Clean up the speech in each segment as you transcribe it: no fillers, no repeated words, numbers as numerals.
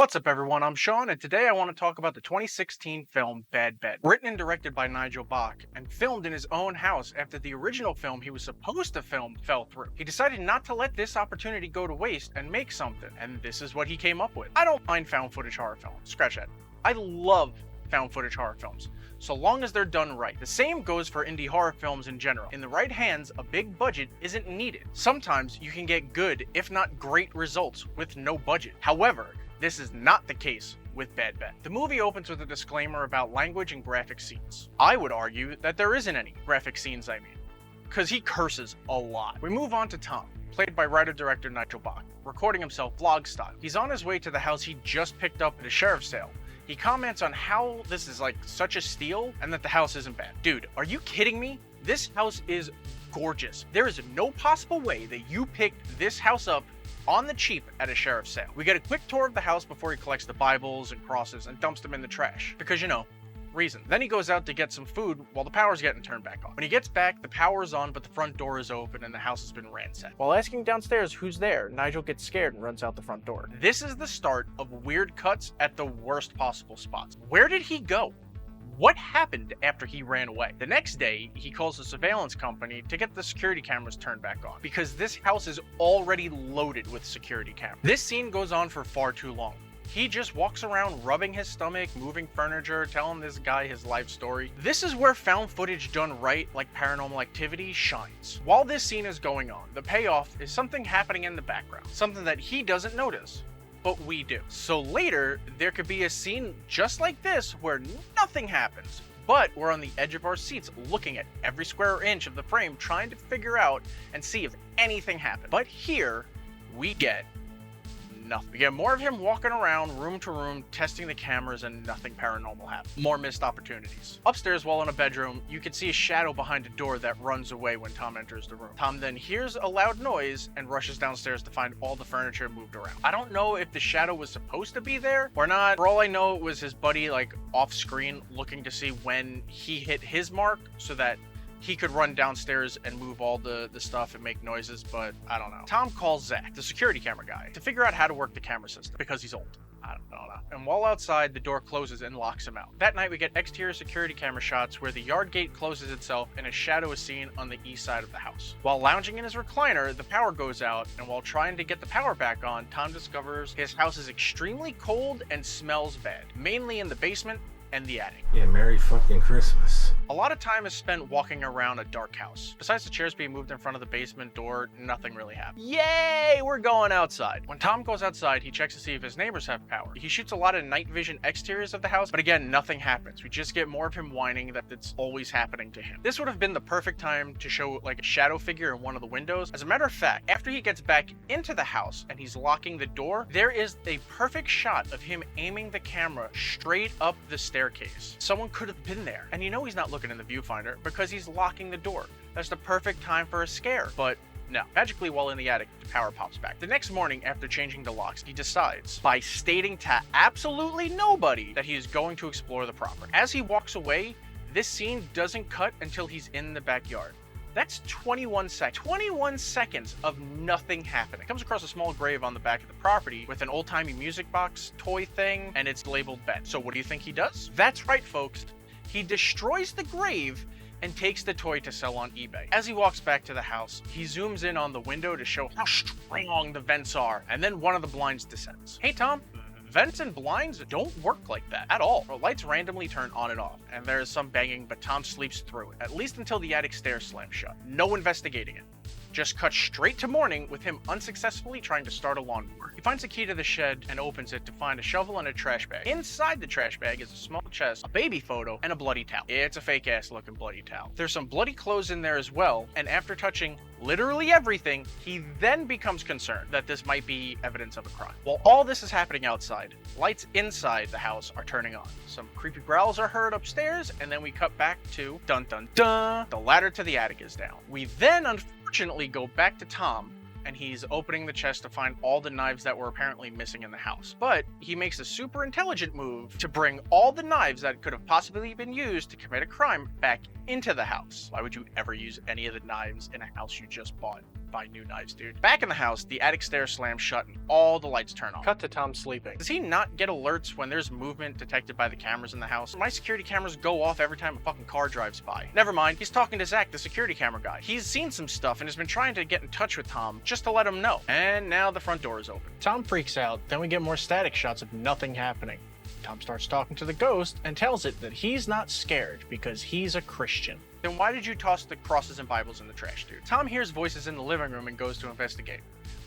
What's up, everyone? I'm Sean, and today I want to talk about the 2016 film Bad Bed. Written and directed by Nigel Bach, and filmed in his own house after the original film he was supposed to film fell through. He decided not to let this opportunity go to waste and make something, and this is what he came up with. I don't mind found footage horror films. Scratch that. I love found footage horror films, so long as they're done right. The same goes for indie horror films in general. In the right hands, a big budget isn't needed. Sometimes you can get good, if not great, results with no budget. However, this is not the case with Bad Bed. The movie opens with a disclaimer about language and graphic scenes. I would argue that there isn't any graphic scenes, because he curses a lot. We move on to Tom, played by writer-director Nigel Bach, recording himself vlog style. He's on his way to the house he just picked up at a sheriff's sale. He comments on how this is like such a steal and that the house isn't bad. Dude, are you kidding me? This house is gorgeous. There is no possible way that you picked this house up on the cheap at a sheriff's sale. We get a quick tour of the house before he collects the Bibles and crosses and dumps them in the trash. Because, you know, reason. Then he goes out to get some food while the power's getting turned back on. When he gets back, the power is on, but the front door is open and the house has been ransacked. While asking downstairs who's there, Nigel gets scared and runs out the front door. This is the start of weird cuts at the worst possible spots. Where did he go? What happened after he ran away? The next day, he calls the surveillance company to get the security cameras turned back on, because this house is already loaded with security cameras. This scene goes on for far too long. He just walks around rubbing his stomach, moving furniture, telling this guy his life story. This is where found footage done right, like Paranormal Activity, shines. While this scene is going on, the payoff is something happening in the background, something that he doesn't notice, but we do. So later, there could be a scene just like this where nothing happens, but we're on the edge of our seats looking at every square inch of the frame, trying to figure out and see if anything happened. But here, we get nothing. We get more of him walking around room to room, testing the cameras, and nothing paranormal happens. More missed opportunities. Upstairs, while in a bedroom, you can see a shadow behind a door that runs away when Tom enters the room. Tom then hears a loud noise and rushes downstairs to find all the furniture moved around. I don't know if the shadow was supposed to be there or not. For all I know, it was his buddy, like, off screen, looking to see when he hit his mark so that he could run downstairs and move all the stuff and make noises, but I don't know. Tom calls Zach, the security camera guy, to figure out how to work the camera system, because he's old. I don't know. And while outside, the door closes and locks him out. That night, we get exterior security camera shots where the yard gate closes itself and a shadow is seen on the east side of the house. While lounging in his recliner, the power goes out, and while trying to get the power back on, Tom discovers his house is extremely cold and smells bad, mainly in the basement and the attic. Yeah, Merry fucking Christmas. A lot of time is spent walking around a dark house. Besides the chairs being moved in front of the basement door, nothing really happens. Yay, we're going outside. When Tom goes outside, he checks to see if his neighbors have power. He shoots a lot of night vision exteriors of the house, but again, nothing happens. We just get more of him whining that it's always happening to him. This would have been the perfect time to show like a shadow figure in one of the windows. As a matter of fact, after he gets back into the house and he's locking the door, there is a perfect shot of him aiming the camera straight up the staircase. Someone could have been there, and you know he's not looking in the viewfinder because he's locking the door. That's the perfect time for a scare, but no. Magically, while in the attic, the power pops back. The next morning, after changing the locks, he decides, by stating to absolutely nobody, that he is going to explore the property. As he walks away, this scene doesn't cut until he's in the backyard. That's 21 seconds. 21 seconds of nothing happening. Comes across a small grave on the back of the property with an old-timey music box toy thing, and it's labeled bed. So what do you think he does? That's right, folks. He destroys the grave and takes the toy to sell on eBay. As he walks back to the house, he zooms in on the window to show how strong the vents are, and then one of the blinds descends. Hey, Tom. Vents and blinds don't work like that at all. The lights randomly turn on and off, and there is some banging, but Tom sleeps through it, at least until the attic stairs slam shut. No investigating it. Just cut straight to morning with him unsuccessfully trying to start a lawnmower. He finds a key to the shed and opens it to find a shovel and a trash bag. Inside the trash bag is a small chest, a baby photo, and a bloody towel. It's a fake ass looking bloody towel. There's some bloody clothes in there as well, and after touching literally everything, he then becomes concerned that this might be evidence of a crime. While all this is happening outside, lights inside the house are turning on. Some creepy growls are heard upstairs, and then we cut back to dun dun dun. The ladder to the attic is down. We then unfortunately go back to Tom, and he's opening the chest to find all the knives that were apparently missing in the house. But he makes a super intelligent move to bring all the knives that could have possibly been used to commit a crime back into the house. Why would you ever use any of the knives in a house you just bought? buy new knives, dude. Back in the house, the attic stairs slam shut and all the lights turn on. Cut to Tom sleeping. Does he not get alerts when there's movement detected by the cameras in the house? My security cameras go off every time a fucking car drives by. Never mind, he's talking to Zach, the security camera guy. He's seen some stuff and has been trying to get in touch with Tom just to let him know. And now the front door is open. Tom freaks out, then we get more static shots of nothing happening. Tom starts talking to the ghost and tells it that he's not scared because he's a Christian. Then why did you toss the crosses and Bibles in the trash, dude? Tom hears voices in the living room and goes to investigate,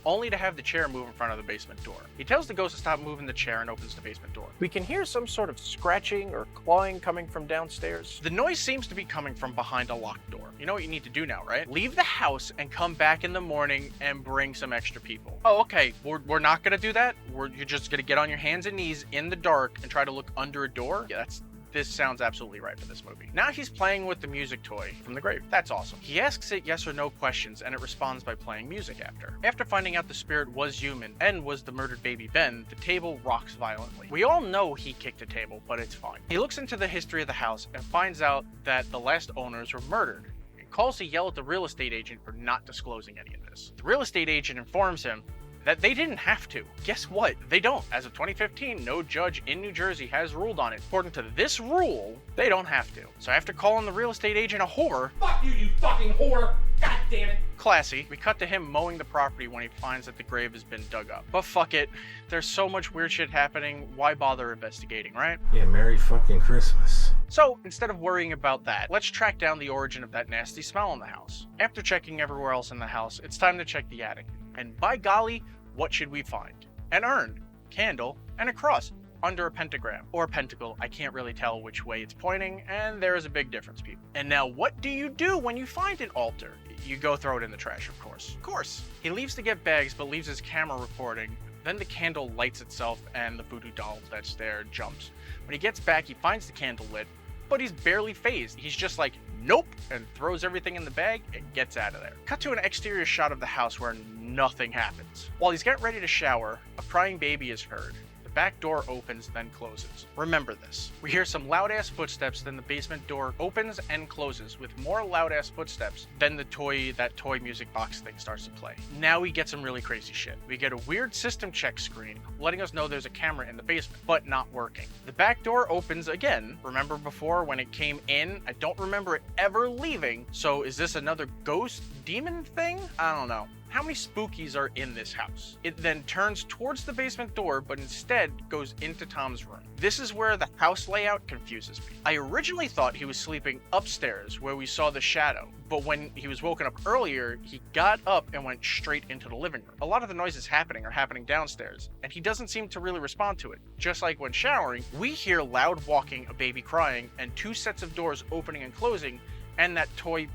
only to have the chair move in front of the basement door. He tells the ghost to stop moving the chair and opens the basement door. We can hear some sort of scratching or clawing coming from downstairs. The noise seems to be coming from behind a locked door. You know what you need to do now, right? Leave the house and come back in the morning and bring some extra people. Oh, okay, we're not gonna do that? You're just gonna get on your hands and knees in the dark and try to look under a door? Yeah, this sounds absolutely right for this movie. Now he's playing with the music toy from the grave. That's awesome. He asks it yes or no questions and it responds by playing music after. After finding out the spirit was human and was the murdered baby Ben, the table rocks violently. We all know he kicked the table, but it's fine. He looks into the history of the house and finds out that the last owners were murdered and calls to yell at the real estate agent for not disclosing any of this. The real estate agent informs him that they didn't have to. Guess what? They don't. As of 2015, no judge in New Jersey has ruled on it. According to this rule, they don't have to. So after calling the real estate agent a whore, fuck you, you fucking whore! God damn it! Classy, we cut to him mowing the property when he finds that the grave has been dug up. But fuck it, there's so much weird shit happening, why bother investigating, right? Yeah, Merry fucking Christmas. So, instead of worrying about that, let's track down the origin of that nasty smell in the house. After checking everywhere else in the house, it's time to check the attic. And by golly, what should we find? An urn, candle, and a cross under a pentagram. Or a pentacle, I can't really tell which way it's pointing, and there is a big difference, people. And now what do you do when you find an altar? You go throw it in the trash, of course. Of course. He leaves to get bags, but leaves his camera recording. Then the candle lights itself, and the voodoo doll that's there jumps. When he gets back, he finds the candle lit, but he's barely phased. He's just like, nope, and throws everything in the bag and gets out of there. Cut to an exterior shot of the house where nothing happens. While he's getting ready to shower, a crying baby is heard. The back door opens, then closes. Remember this. We hear some loud-ass footsteps, then the basement door opens and closes with more loud-ass footsteps. Then that toy music box thing starts to play. Now we get some really crazy shit. We get a weird system check screen letting us know there's a camera in the basement, but not working. The back door opens again. Remember before when it came in? I don't remember it ever leaving. So is this another ghost demon thing? I don't know. How many spookies are in this house? It then turns towards the basement door, but instead goes into Tom's room. This is where the house layout confuses me. I originally thought he was sleeping upstairs where we saw the shadow, but when he was woken up earlier, he got up and went straight into the living room. A lot of the noises are happening downstairs, and he doesn't seem to really respond to it. Just like when showering, we hear loud walking, a baby crying, and 2 sets of doors opening and closing, and that toy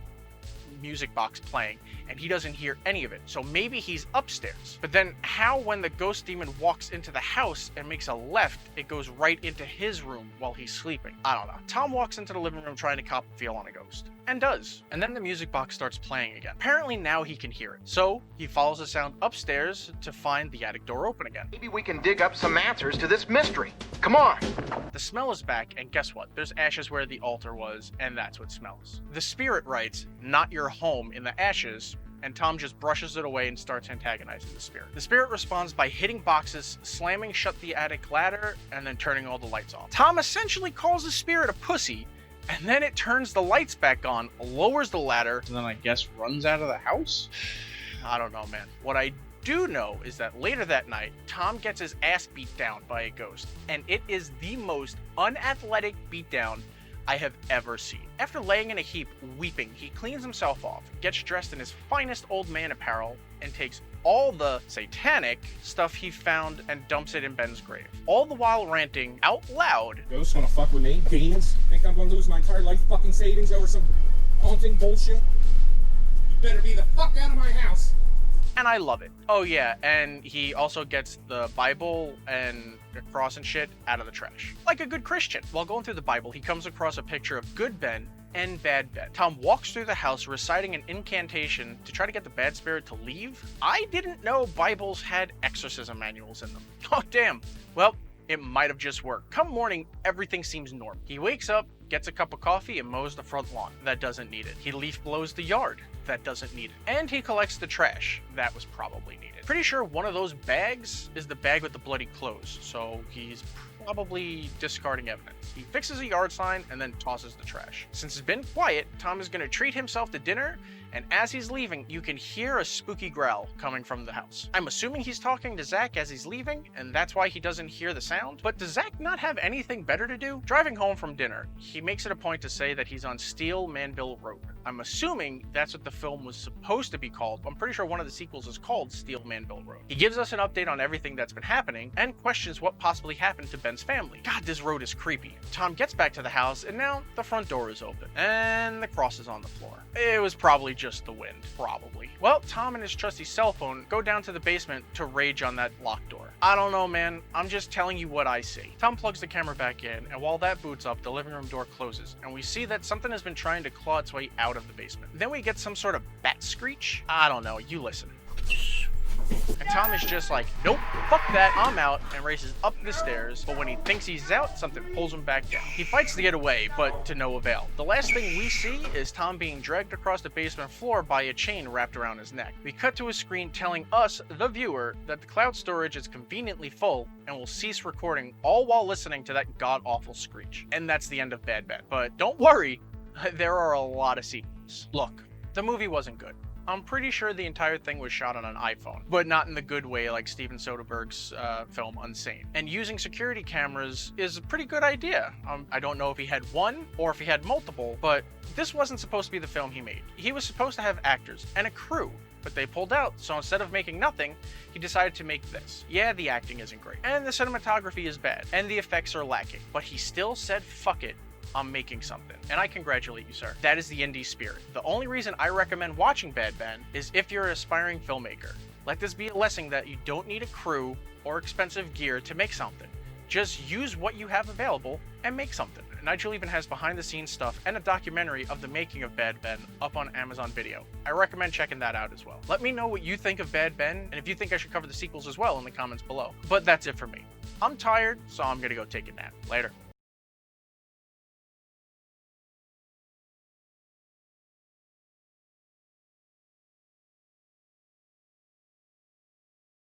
music box playing, and he doesn't hear any of it. So maybe he's upstairs. But then how when the ghost demon walks into the house and makes a left, it goes right into his room while he's sleeping? I don't know. Tom walks into the living room trying to cop a feel on a ghost. And does. And then the music box starts playing again. Apparently now he can hear it. So he follows the sound upstairs to find the attic door open again. Maybe we can dig up some answers to this mystery. Come on! The smell is back, and guess what? There's ashes where the altar was, and that's what smells. The spirit writes, "Not your home," in the ashes, and Tom just brushes it away and starts antagonizing the spirit. The spirit responds by hitting boxes, slamming shut the attic ladder, and then turning all the lights off. Tom essentially calls the spirit a pussy, and then it turns the lights back on, lowers the ladder, and then I guess runs out of the house? I don't know, man. What I do know is that later that night, Tom gets his ass beat down by a ghost, and it is the most unathletic beatdown I have ever seen. After laying in a heap, weeping, he cleans himself off, gets dressed in his finest old man apparel, and takes all the satanic stuff he found and dumps it in Ben's grave. All the while ranting out loud, "Ghosts wanna fuck with me? Demons? Think I'm gonna lose my entire life fucking savings over some haunting bullshit? You better be the fuck out of my house!" and I love it. Oh yeah, and he also gets the Bible and the cross and shit out of the trash. Like a good Christian. While going through the Bible, he comes across a picture of good Ben and bad Ben. Tom walks through the house reciting an incantation to try to get the bad spirit to leave. I didn't know Bibles had exorcism manuals in them. Oh damn. Well, it might have just worked. Come morning, everything seems normal. He wakes up, gets a cup of coffee, and mows the front lawn. That doesn't need it. He leaf blows the yard. That doesn't need it. And he collects the trash. That was probably needed. Pretty sure one of those bags is the bag with the bloody clothes, so he's probably discarding evidence. He fixes a yard sign and then tosses the trash. Since it's been quiet, Tom is going to treat himself to dinner, and as he's leaving, you can hear a spooky growl coming from the house. I'm assuming he's talking to Zach as he's leaving, and that's why he doesn't hear the sound. But does Zach not have anything better to do? Driving home from dinner, he makes it a point to say that he's on Steel Manville Road. I'm assuming that's what the film was supposed to be called. I'm pretty sure one of the sequels is called Steel Manville Road. He gives us an update on everything that's been happening and questions what possibly happened to Ben's family. God, this road is creepy. Tom gets back to the house, and now the front door is open and the cross is on the floor. It was probably just the wind, probably. Well, Tom and his trusty cell phone go down to the basement to rage on that locked door. I don't know, man. I'm just telling you what I see. Tom plugs the camera back in, and while that boots up, the living room door closes, and we see that something has been trying to claw its way out of the basement. Then we get some sort of bat screech. I don't know. You listen. And Tom is just like, nope, fuck that, I'm out, and races up the stairs, but when he thinks he's out, something pulls him back down. He fights to get away, but to no avail. The last thing we see is Tom being dragged across the basement floor by a chain wrapped around his neck. We cut to a screen telling us, the viewer, that the cloud storage is conveniently full and will cease recording, all while listening to that god-awful screech. And that's the end of Bad Ben. But don't worry, there are a lot of sequels. Look, the movie wasn't good. I'm pretty sure the entire thing was shot on an iPhone, but not in the good way like Steven Soderbergh's film Unsane. And using security cameras is a pretty good idea. I don't know if he had one or if he had multiple, but this wasn't supposed to be the film he made. He was supposed to have actors and a crew, but they pulled out, so instead of making nothing, he decided to make this. Yeah, the acting isn't great, and the cinematography is bad, and the effects are lacking, but he still said fuck it, I'm making something. And I congratulate you, sir. That is the indie spirit. The only reason I recommend watching Bad Ben is if you're an aspiring filmmaker. Let this be a lesson that you don't need a crew or expensive gear to make something. Just use what you have available and make something. Nigel even has behind the scenes stuff and a documentary of the making of Bad Ben up on Amazon Video. I recommend checking that out as well. Let me know what you think of Bad Ben, and if you think I should cover the sequels as well in the comments below. But that's it for me. I'm tired, so I'm gonna go take a nap. Later.